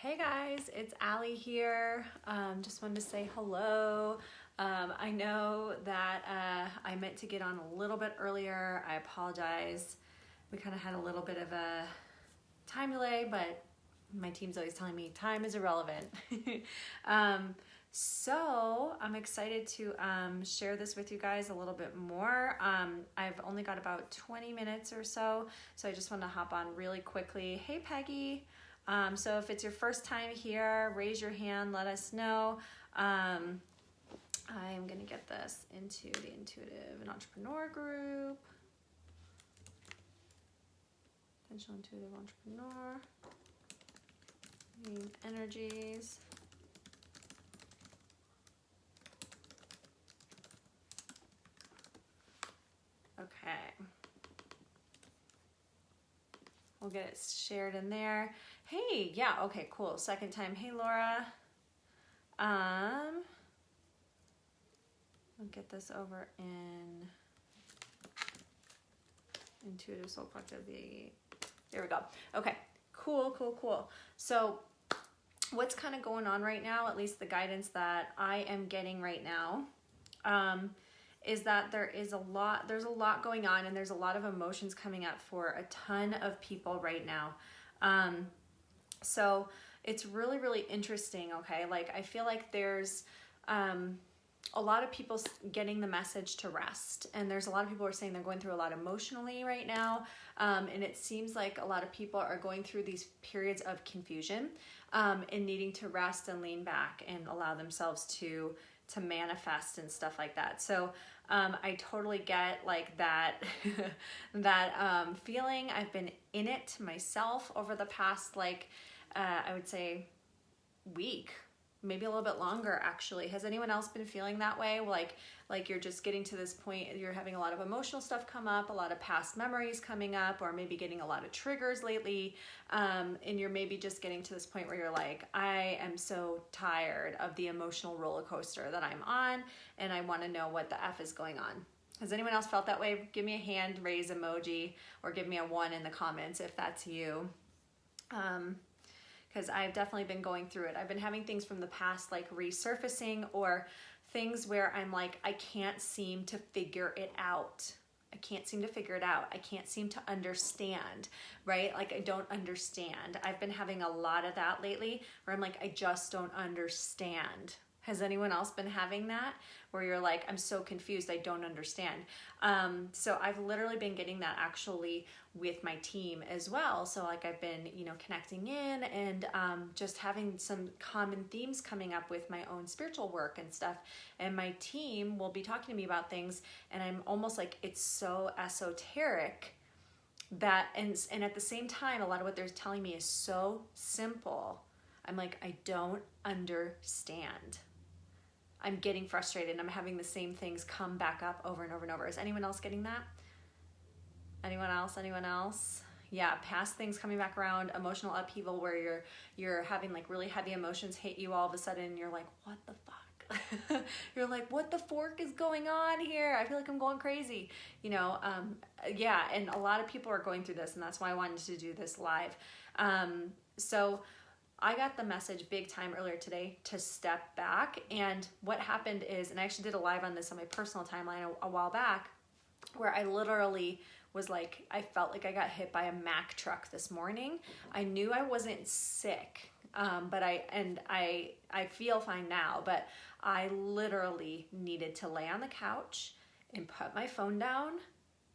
Hey guys, it's Allie here. Just wanted to say hello. I know that I meant to get on a little bit earlier. I apologize. We kind of had a little bit of a time delay, but my team's always telling me time is irrelevant. So I'm excited to share this with you guys a little bit more. I've only got about 20 minutes or so I just want to hop on really quickly. Hey Peggy. So if it's your first time here, raise your hand, let us know. I'm gonna get this into the Intuitive and Entrepreneur group. Intentional Intuitive Entrepreneur. Energies. Okay. We'll get it shared in there. Hey, yeah, okay, cool. Second time. Hey, Laura. I'll get this over in Intuitive Soul Collective. There we go. Okay, cool. So what's kind of going on right now, at least the guidance that I am getting right now, is that there's a lot going on, and there's a lot of emotions coming up for a ton of people right now. So it's really interesting. Okay, like I feel like there's a lot of people getting the message to rest, and there's a lot of people who are saying they're going through a lot emotionally right now, and it seems like a lot of people are going through these periods of confusion and needing to rest and lean back and allow themselves to manifest and stuff like that. So I totally get like that that feeling. I've been in it myself over the past I would say week, maybe a little bit longer actually. Has anyone else been feeling that way? Like you're just getting to this point, you're having a lot of emotional stuff come up, a lot of past memories coming up, or maybe getting a lot of triggers lately, and you're maybe just getting to this point where you're like, I am so tired of the emotional roller coaster that I'm on, and I want to know what the F is going on. Has anyone else felt that way? Give me a hand raise emoji, or give me a 1 in the comments if that's you. Because I've definitely been going through it. I've been having things from the past like resurfacing, or things where I'm like, I can't seem to figure it out. I can't seem to figure it out. I can't seem to understand, right? Like I don't understand. I've been having a lot of that lately where I'm like, I just don't understand. Has anyone else been having that where you're like, I'm so confused, I don't understand? So I've literally been getting that actually with my team as well. So like I've been, connecting in and just having some common themes coming up with my own spiritual work and stuff. And my team will be talking to me about things, and I'm almost like, it's so esoteric that, and at the same time, a lot of what they're telling me is so simple. I'm like, I don't understand. I'm getting frustrated, and I'm having the same things come back up over and over and over. Is anyone else getting that? Anyone else? Yeah, past things coming back around, emotional upheaval where you're having like really heavy emotions hit you all of a sudden, and you're like, what the fuck? You're like, what the fork is going on here? I feel like I'm going crazy. Yeah, and a lot of people are going through this, and that's why I wanted to do this live. So I got the message big time earlier today to step back. And what happened is, and I actually did a live on this on my personal timeline a while back, where I literally was like, I felt like I got hit by a Mack truck this morning. I knew I wasn't sick, but I feel fine now, but I literally needed to lay on the couch and put my phone down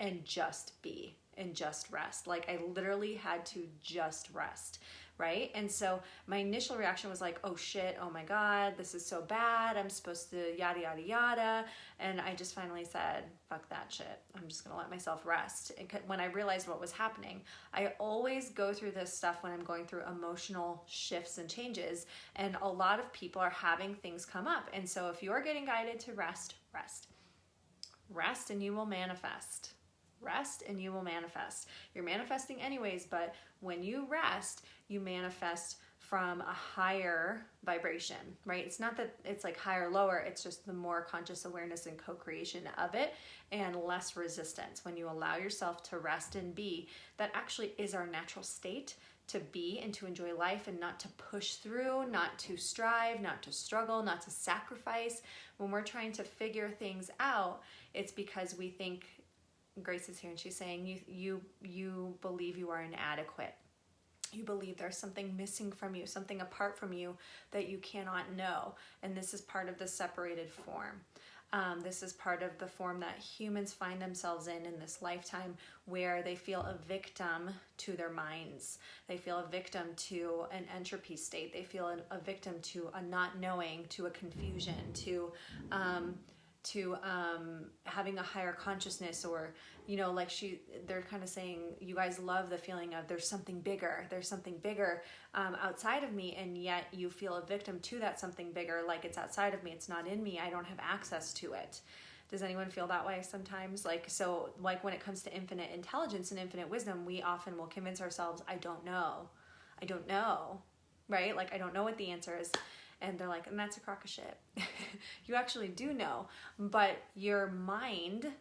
and just be and just rest. Like I literally had to just rest. Right? And so my initial reaction was like, oh shit, oh my God, this is so bad. I'm supposed to yada, yada, yada. And I just finally said, fuck that shit. I'm just going to let myself rest. And when I realized what was happening, I always go through this stuff when I'm going through emotional shifts and changes. And a lot of people are having things come up. And so if you're getting guided to rest, rest. Rest and you will manifest. Rest and you will manifest. You're manifesting anyways, but when you rest, you manifest from a higher vibration, right? It's not that it's like higher or lower, it's just the more conscious awareness and co-creation of it, and less resistance when you allow yourself to rest and be. That actually is our natural state, to be and to enjoy life and not to push through, not to strive, not to struggle, not to sacrifice. When we're trying to figure things out, it's because we think, Grace is here and she's saying, you believe you are inadequate. You believe there's something missing from you, something apart from you that you cannot know. And this is part of the separated form. This is part of the form that humans find themselves in this lifetime, where they feel a victim to their minds. They feel a victim to an entropy state. They feel a victim to a not knowing, to a confusion, to having a higher consciousness, or they're kind of saying, you guys love the feeling of there's something bigger outside of me, and yet you feel a victim to that something bigger, like it's outside of me, it's not in me, I don't have access to it. Does anyone feel that way sometimes? So when it comes to infinite intelligence and infinite wisdom, we often will convince ourselves, I don't know, right? I don't know what the answer is. And they're like, and that's a crock of shit. You actually do know, but your mind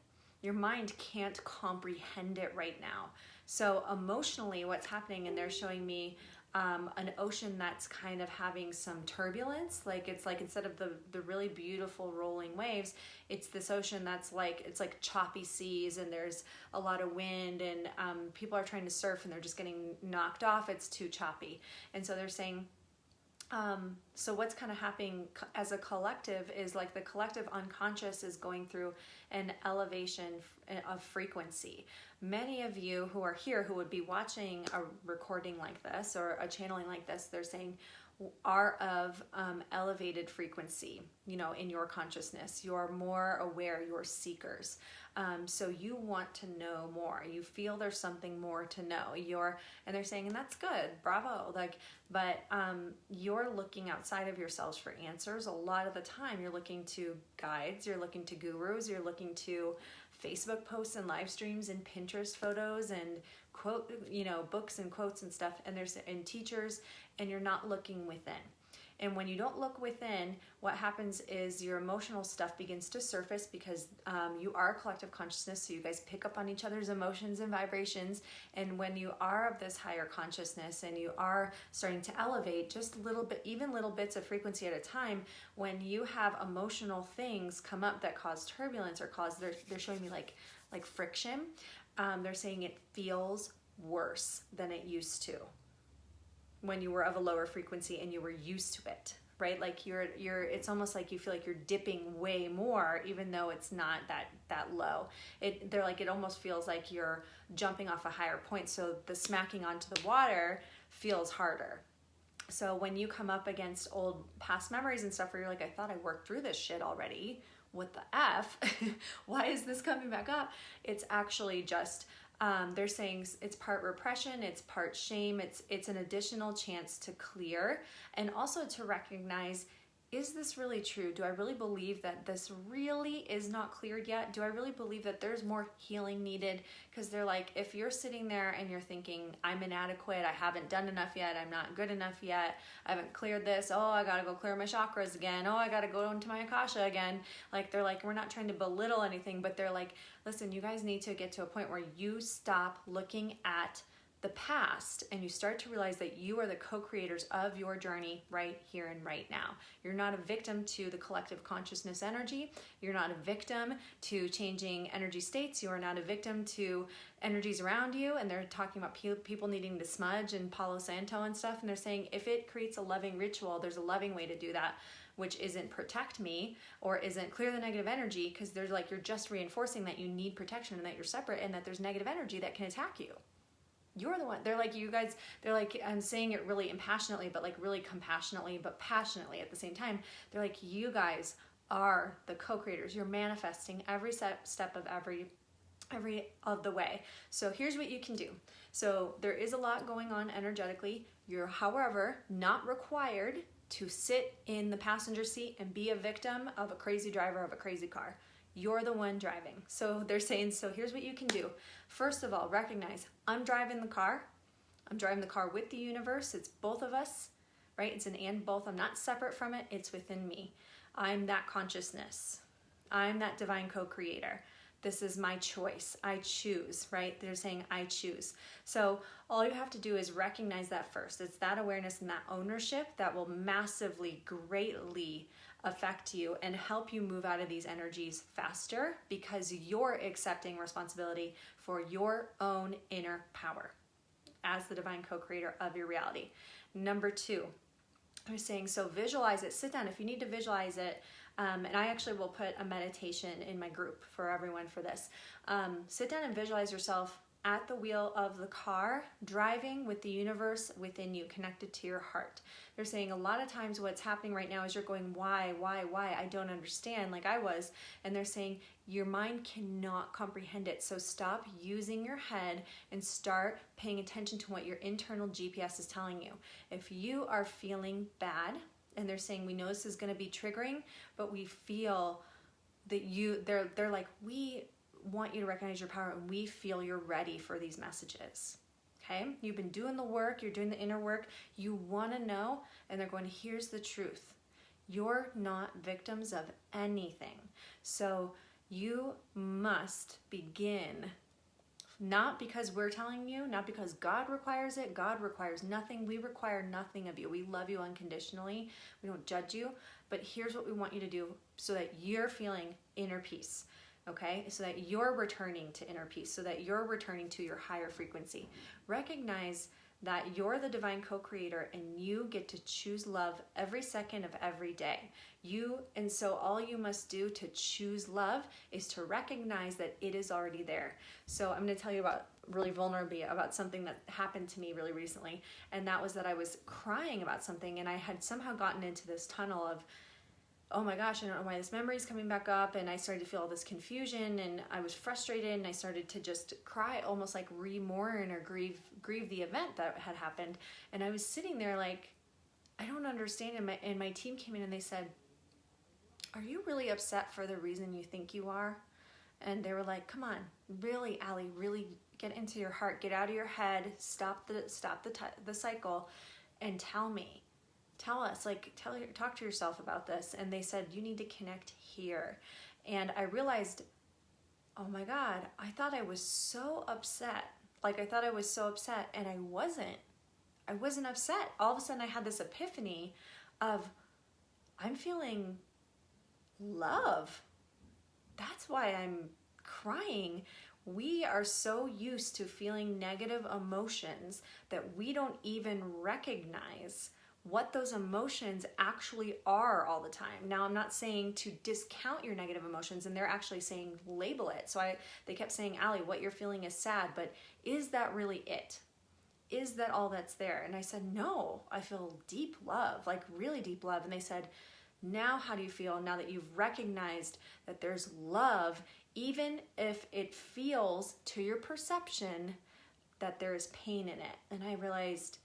can't comprehend it right now. So emotionally, what's happening, and they're showing me an ocean that's kind of having some turbulence. It's like instead of the really beautiful rolling waves, it's this ocean that's it's like choppy seas, and there's a lot of wind, and people are trying to surf and they're just getting knocked off. It's too choppy. And so they're saying, so what's kind of happening as a collective is the collective unconscious is going through an elevation of frequency. Many of you who are here who would be watching a recording like this or a channeling like this, they're saying, are of elevated frequency, in your consciousness. You're more aware, you're seekers. So you want to know more. You feel there's something more to know. And they're saying, and that's good, bravo. But you're looking outside of yourselves for answers. A lot of the time you're looking to guides, you're looking to gurus, you're looking to Facebook posts and live streams and Pinterest photos and books and quotes and stuff, and teachers, and you're not looking within. And when you don't look within, what happens is your emotional stuff begins to surface, because you are a collective consciousness, so you guys pick up on each other's emotions and vibrations. And when you are of this higher consciousness and you are starting to elevate just a little bit, even little bits of frequency at a time, when you have emotional things come up that cause turbulence or they're showing me like friction, they're saying it feels worse than it used to when you were of a lower frequency and you were used to it, right? It's almost like you feel like you're dipping way more, even though it's not that low. It almost feels like you're jumping off a higher point. So the smacking onto the water feels harder. So when you come up against old past memories and stuff where you're like, I thought I worked through this shit already, what the F? Why is this coming back up? It's actually just, they're saying it's part repression, it's part shame, it's an additional chance to clear, and also to recognize, is this really true? Do I really believe that this really is not cleared yet? Do I really believe that there's more healing needed? Because they're like, if you're sitting there and you're thinking, I'm inadequate, I haven't done enough yet, I'm not good enough yet, I haven't cleared this, oh, I gotta go clear my chakras again, oh, I gotta go into my Akasha again. They're like, we're not trying to belittle anything, but they're like, listen, you guys need to get to a point where you stop looking at the past and you start to realize that you are the co-creators of your journey right here and right now. You're not a victim to the collective consciousness energy. You're not a victim to changing energy states. You are not a victim to energies around you. And they're talking about people needing to smudge and Palo Santo and stuff. And they're saying, if it creates a loving ritual, there's a loving way to do that, which isn't protect me or isn't clear the negative energy, because there's you're just reinforcing that you need protection and that you're separate and that there's negative energy that can attack you. You're the one. They're like, you guys, they're like, I'm saying it really impassionately, but really compassionately, but passionately at the same time. They're like, you guys are the co-creators. You're manifesting every step of every of the way. So here's what you can do. So there is a lot going on energetically. You're, however, not required to sit in the passenger seat and be a victim of a crazy driver of a crazy car. You're the one driving. So they're saying, so here's what you can do. First of all, recognize, I'm driving the car. I'm driving the car with the universe. It's both of us, right? It's an and both. I'm not separate from it. It's within me. I'm that consciousness. I'm that divine co-creator. This is my choice. I choose, right? They're saying I choose. So all you have to do is recognize that first. It's that awareness and that ownership that will massively, greatly affect you and help you move out of these energies faster, because you're accepting responsibility for your own inner power as the divine co-creator of your reality. Number 2, they're saying, so visualize it. Sit down if you need to visualize it. And I actually will put a meditation in my group for everyone for this. Sit down and visualize yourself at the wheel of the car, driving with the universe within you, connected to your heart. They're saying a lot of times what's happening right now is you're going, why, I don't understand, like I was. And they're saying your mind cannot comprehend it. So stop using your head and start paying attention to what your internal GPS is telling you. If you are feeling bad, and they're saying, we know this is going to be triggering, but we feel that they're like, we want you to recognize your power, and we feel you're ready for these messages. Okay? You've been doing the work, you're doing the inner work, you want to know, and they're going, here's the truth. You're not victims of anything. So you must begin, not because we're telling you, not because God requires it. God requires nothing. We require nothing of you. We love you unconditionally. We don't judge you. But here's what we want you to do so that you're feeling inner peace, okay? So that you're returning to inner peace, so that you're returning to your higher frequency. Recognize that you're the divine co-creator and you get to choose love every second of every day. And so all you must do to choose love is to recognize that it is already there. So I'm going to tell you about really vulnerably about something that happened to me really recently. And that was that I was crying about something, and I had somehow gotten into this tunnel of, oh my gosh, I don't know why this memory is coming back up. And I started to feel all this confusion, and I was frustrated, and I started to just cry, almost like re-mourn or grieve the event that had happened. And I was sitting there like, I don't understand. And my team came in and they said, are you really upset for the reason you think you are? And they were like, come on, really, Allie, really get into your heart, get out of your head, stop the cycle, and tell us, talk to yourself about this. And they said, you need to connect here. And I realized, oh my God, I thought I was so upset. And I wasn't upset. All of a sudden I had this epiphany of, I'm feeling love. That's why I'm crying. We are so used to feeling negative emotions that we don't even recognize what those emotions actually are all the time. Now, I'm not saying to discount your negative emotions, and they're actually saying label it. So they kept saying, Allie, what you're feeling is sad, but is that really it? Is that all that's there? And I said, no, I feel deep love, like really deep love. And they said, now how do you feel now that you've recognized that there's love, even if it feels to your perception that there is pain in it? And I realized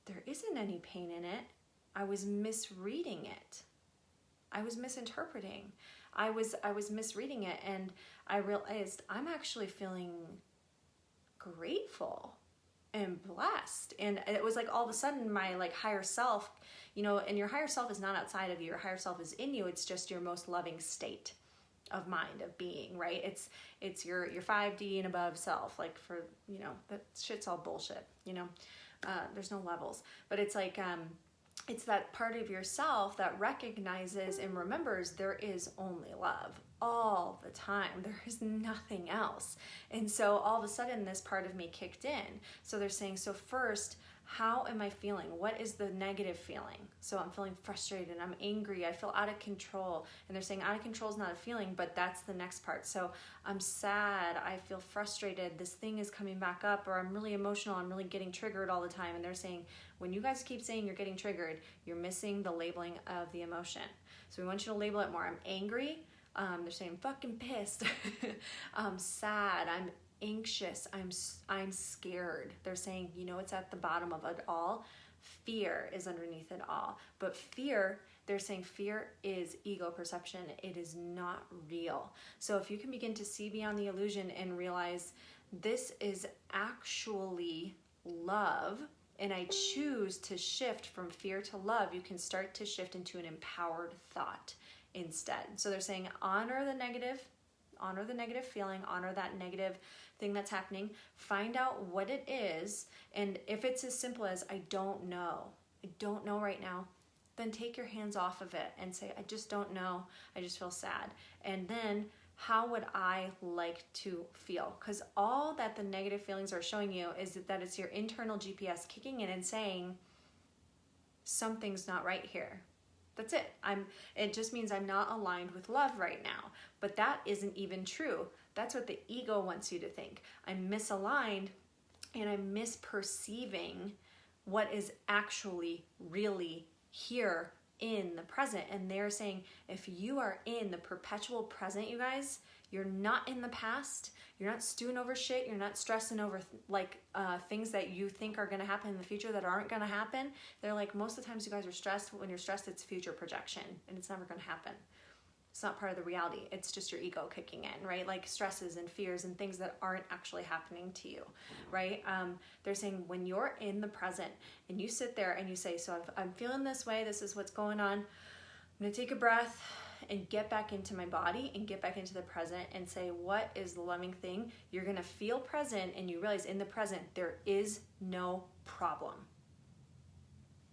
there isn't any pain in it. I was misreading it. I was misinterpreting. I was misreading it, and I realized I'm actually feeling grateful and blessed. And it was like all of a sudden my higher self, and your higher self is not outside of you. Your higher self is in you. It's just your most loving state of mind, of being, right? It's your 5D and above self. That shit's all bullshit, there's no levels, but it's like, it's that part of yourself that recognizes and remembers there is only love all the time. There is nothing else. And so all of a sudden this part of me kicked in. So they're saying, so first, how am I feeling? What is the negative feeling? So I'm feeling frustrated, I'm angry, I feel out of control. And they're saying out of control is not a feeling, but that's the next part. So I'm sad, I feel frustrated, this thing is coming back up, or I'm really emotional, I'm really getting triggered all the time. And they're saying, when you guys keep saying you're getting triggered, you're missing the labeling of the emotion. So we want you to label it more. I'm angry, they're saying I'm fucking pissed. I'm sad, I'm anxious, I'm scared. They're saying, it's at the bottom of it all. Fear is underneath it all. But fear, they're saying fear is ego perception. It is not real. So if you can begin to see beyond the illusion and realize this is actually love, and I choose to shift from fear to love, you can start to shift into an empowered thought instead. So they're saying honor the negative honor the negative feeling, honor that negative thing that's happening, find out what it is. And if it's as simple as, I don't know right now, then take your hands off of it and say, I just don't know. I just feel sad. And then how would I like to feel? Because all that the negative feelings are showing you is that it's your internal GPS kicking in and saying, something's not right here. That's it. It just means I'm not aligned with love right now. But that isn't even true. That's what the ego wants you to think. I'm misaligned and I'm misperceiving what is actually really here in the present. And they're saying, if you are in the perpetual present, you guys, you're not in the past. You're not stewing over shit. You're not stressing over things that you think are going to happen in the future that aren't going to happen. They're like, most of the times you guys are stressed. When you're stressed, it's future projection and it's never going to happen. It's not part of the reality. It's just your ego kicking in, right? Like stresses and fears and things that aren't actually happening to you, right? They're saying when you're in the present and you sit there and you say, so I'm feeling this way. This is what's going on. I'm going to take a breath and get back into my body and get back into the present and say, what is the loving thing? You're going to feel present and you realize in the present, there is no problem.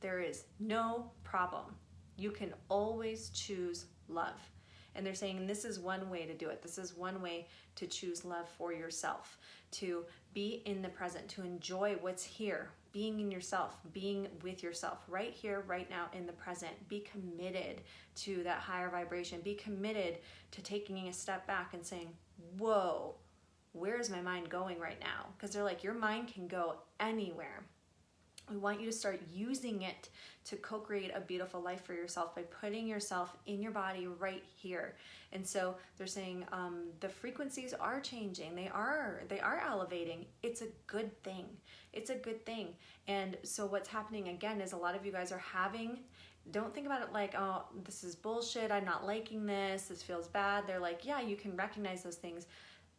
There is no problem. You can always choose love. And they're saying this is one way to do it. This is one way to choose love for yourself, to be in the present, to enjoy what's here, being in yourself, being with yourself right here, right now in the present. Be committed to that higher vibration. Be committed to taking a step back and saying, whoa, where is my mind going right now? Because they're like, your mind can go anywhere. We want you to start using it to co-create a beautiful life for yourself by putting yourself in your body right here. And so they're saying the frequencies are changing. They are elevating. It's a good thing. It's a good thing. And so what's happening again is a lot of you guys are don't think about it like, oh, this is bullshit. I'm not liking this. This feels bad. They're like, yeah, you can recognize those things.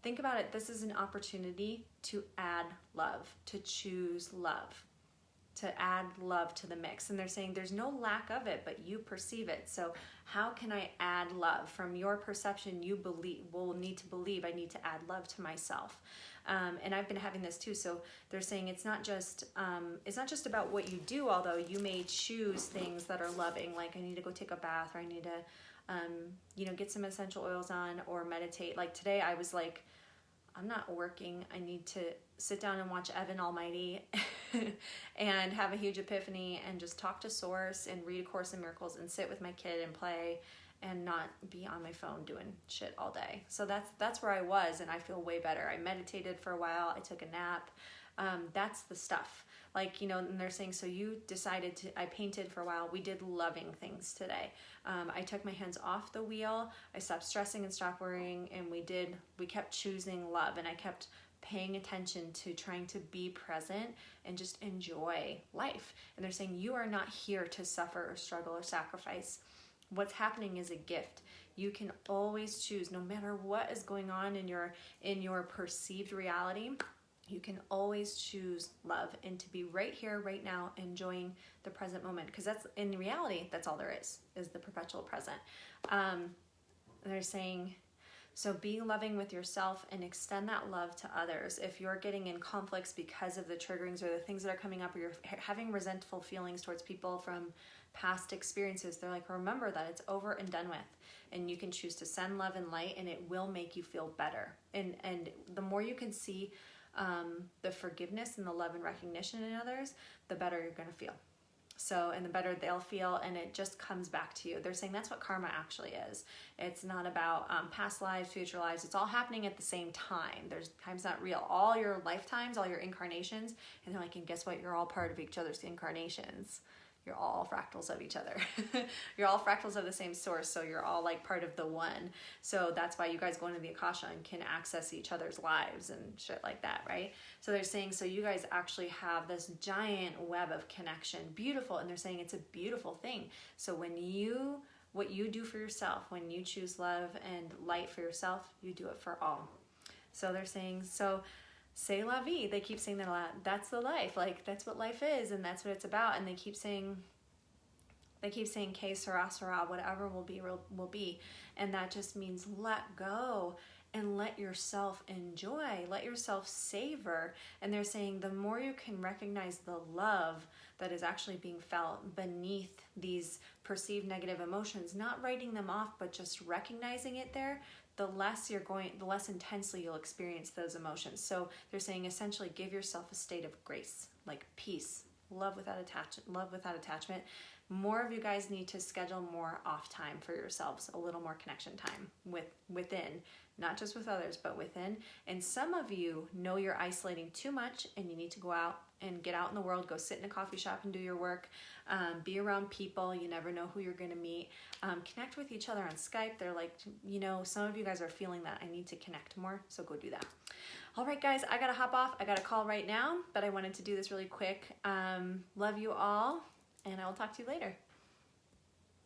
Think about it. This is an opportunity to add love, to choose love, to add love to the mix. And they're saying there's no lack of it, but you perceive it. So how can I add love? From your perception, you will need to believe I need to add love to myself. And I've been having this too. So they're saying it's not just about what you do, although you may choose things that are loving, like I need to go take a bath, or I need to, get some essential oils on, or meditate. Like today I was like, I'm not working. I need to sit down and watch Evan Almighty and have a huge epiphany and just talk to Source and read A Course in Miracles and sit with my kid and play and not be on my phone doing shit all day. So that's where I was, and I feel way better. I meditated for a while. I took a nap. That's the stuff. And they're saying, so you decided I painted for a while. We did loving things today. I took my hands off the wheel. I stopped stressing and stopped worrying. And we kept choosing love, and I kept paying attention to trying to be present and just enjoy life. And they're saying, you are not here to suffer or struggle or sacrifice. What's happening is a gift. You can always choose, no matter what is going on in your perceived reality. You can always choose love and to be right here, right now, enjoying the present moment. Because that's, in reality, that's all there is the perpetual present. They're saying, so be loving with yourself and extend that love to others. If you're getting in conflicts because of the triggerings or the things that are coming up, or you're having resentful feelings towards people from past experiences, they're like, remember that it's over and done with. And you can choose to send love and light, and it will make you feel better. And the more you can see the forgiveness and the love and recognition in others, the better you're going to feel. So, and the better they'll feel, and it just comes back to you. They're saying that's what karma actually is. It's not about past lives, future lives. It's all happening at the same time. Time's not real. All your lifetimes, all your incarnations, and they're like, and guess what? You're all part of each other's incarnations. You're all fractals of each other. You're all fractals of the same source, so you're all like part of the one. So that's why you guys go into the Akasha and can access each other's lives and shit like that, right? So they're saying, so you guys actually have this giant web of connection, beautiful, and they're saying it's a beautiful thing. So what you do for yourself, when you choose love and light for yourself, you do it for all. So they're saying, c'est la vie. They keep saying that a lot. That's the life. Like, that's what life is, and that's what it's about. And they keep saying, que sera, sera, whatever will be, will be. And that just means let go and let yourself enjoy, let yourself savor. And they're saying the more you can recognize the love that is actually being felt beneath these perceived negative emotions, not writing them off, but just recognizing it there, the less intensely you'll experience those emotions. So they're saying essentially give yourself a state of grace, like peace, love without attachment. More of you guys need to schedule more off time for yourselves, a little more connection time within, not just with others, but within. And some of you know you're isolating too much and you need to go out and get out in the world, go sit in a coffee shop and do your work, be around people. You never know who you're going to meet. Connect with each other on Skype. They're like, some of you guys are feeling that I need to connect more, so go do that. All right, guys, I got to hop off. I got a call right now, but I wanted to do this really quick. Love you all, and I will talk to you later.